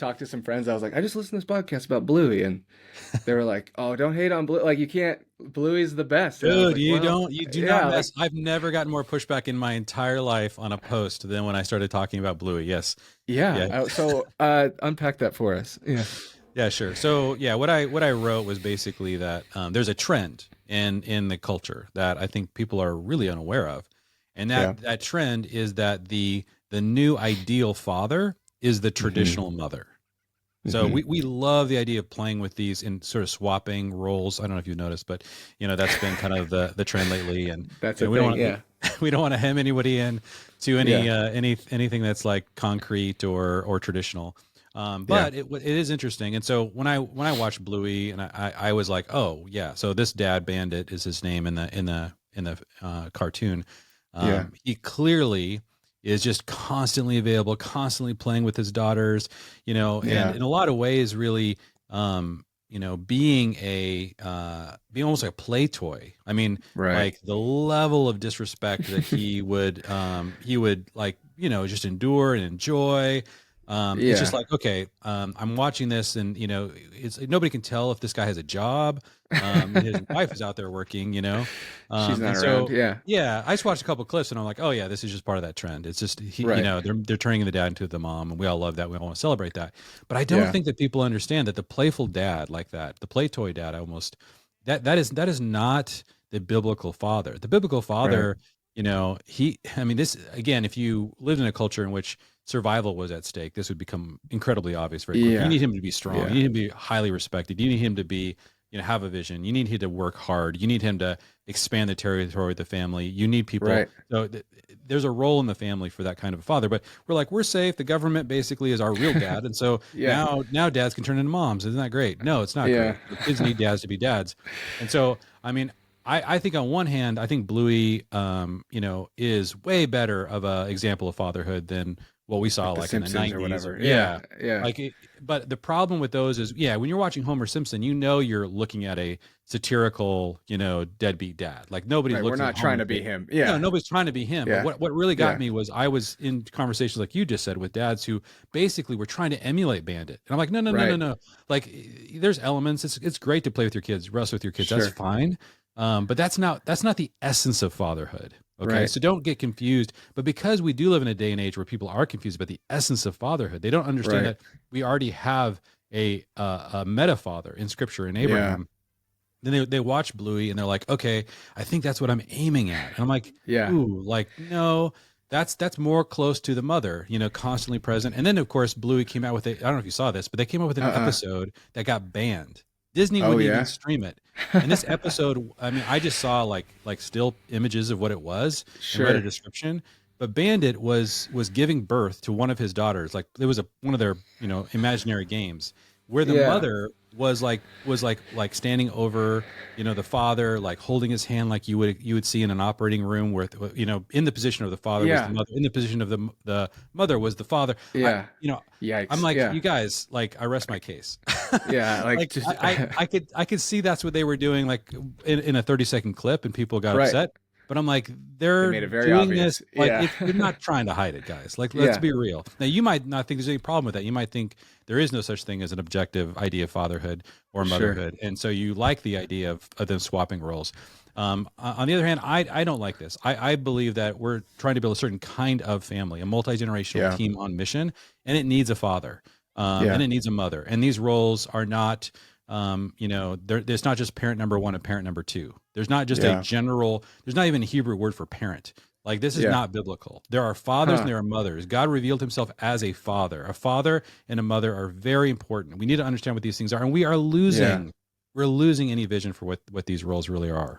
talked to some friends. I was like, I just listened to this podcast about Bluey, and they were like, "Oh, don't hate on Bluey. Like, you can't. Bluey's the best." And I was Dude, like, "Well, you do not yeah, mess. like, I've never gotten more pushback in my entire life on a post than when I started talking about Bluey. Yes. yeah." Yeah. So, unpack that for us. Yeah, Yeah, sure. So yeah, what I wrote was basically that there's a trend in the culture that I think people are really unaware of, and yeah, that trend is that the new ideal father is the hmm traditional mother. So hmm we love the idea of playing with these and sort of swapping roles. I don't know if you've noticed, but that's been kind of the trend lately. And That's a we don't thing. want Yeah, we don't want to hem anybody in to yeah, anything that's like concrete or traditional. yeah. But it is interesting. And so when I watched Bluey and I was like, oh yeah, so this dad Bandit is his name in the cartoon. Yeah. He clearly is just constantly available, constantly playing with his daughters, and Yeah. in a lot of ways, really, being almost like a play toy. I mean, Right. like the level of disrespect that he would like, just endure and enjoy. It's just Yeah. like, okay, I'm watching this, and it's nobody can tell if this guy has a job. His wife is out there working, She's and not around. so Yeah. yeah, I just watched a couple clips, and I'm like, oh yeah, this is just part of that trend. It's just Right. they're turning the dad into the mom, and we all love that. We all want to celebrate that, but I don't Yeah. think that people understand that the playful dad like that, the play toy dad, almost that is not the biblical father. The biblical Right. father, I mean, this again, if you lived in a culture in which survival was at stake, this would become incredibly obvious very quickly. You Yeah. need him to be strong. You Yeah. need him to be highly respected. You need him to be, have a vision. You need him to work hard. You need him to expand the territory of the family. You need people. Right. So there's a role in the family for that kind of a father. But we're like, we're safe. The government basically is our real dad, and so Yeah. now dads can turn into moms. Isn't that great? No, it's not Yeah. great. The kids need dads to be dads, and so I mean, I think on one hand, I think Bluey, is way better of a example of fatherhood than what we saw Like The like in the Simpsons or 90s or whatever. Yeah. yeah. Yeah. But the problem with those is, yeah, when you're watching Homer Simpson, you're looking at a satirical, deadbeat dad. Like nobody's Right. We're looking at not Homer trying and to be say, him. no, Yeah. nobody's trying to be him. But Yeah. what really got Yeah. me was I was in conversations like you just said with dads who basically were trying to emulate Bandit. And I'm like, no, no, no, no, Right. no. Like there's elements. It's great to play with your kids, wrestle with your kids. That's Sure. fine. But that's not the essence of fatherhood. Okay, Right. so don't get confused. But because we do live in a day and age where people are confused about the essence of fatherhood, they don't understand Right. that we already have a meta father in Scripture in Yeah. Abraham. Then they watch Bluey and they're like, okay, I think that's what I'm aiming at. And I'm like, Yeah. ooh, like no, that's more close to the mother, constantly present. And then of course Bluey came out with I don't know if you saw this, but they came out with an Uh-uh. episode that got banned. Disney Oh wouldn't even yeah. stream it. And this episode, I mean, I just saw like still images of what it was and read a Sure. description. But Bandit was giving birth to one of his daughters. Like it was one of their imaginary games where the Yeah. mother was like standing over the father, like holding his hand, like you would see in an operating room where in the position of the father was the Yeah. mother, in the position of the mother was the father. I Yeah. you know I'm Yikes. like, Yeah. you guys, like I rest my case. Yeah. Like Like just I could see that's what they were doing, like in a 30-second clip, and people got right. upset. But I'm like, They they're made it very doing this obvious. like Yeah. you're not trying to hide it, guys. Like, let's Yeah. be real. Now, you might not think there's any problem with that. You might think there is no such thing as an objective idea of fatherhood or Sure. motherhood, and so you like the idea of them swapping roles. On the other hand, I don't like this. I believe that we're trying to build a certain kind of family, a multi-generational Yeah. team on mission, and it needs a father, and Yeah. it needs a mother. And these roles are not, there's not just parent number one and parent number two. There's not just Yeah. there's not even a Hebrew word for parent. Like this is Yeah. not biblical. There are fathers and Huh. there are mothers. God revealed himself as a father. A father and a mother are very important. We need to understand what these things are. And Yeah. we're losing any vision for what these roles really are.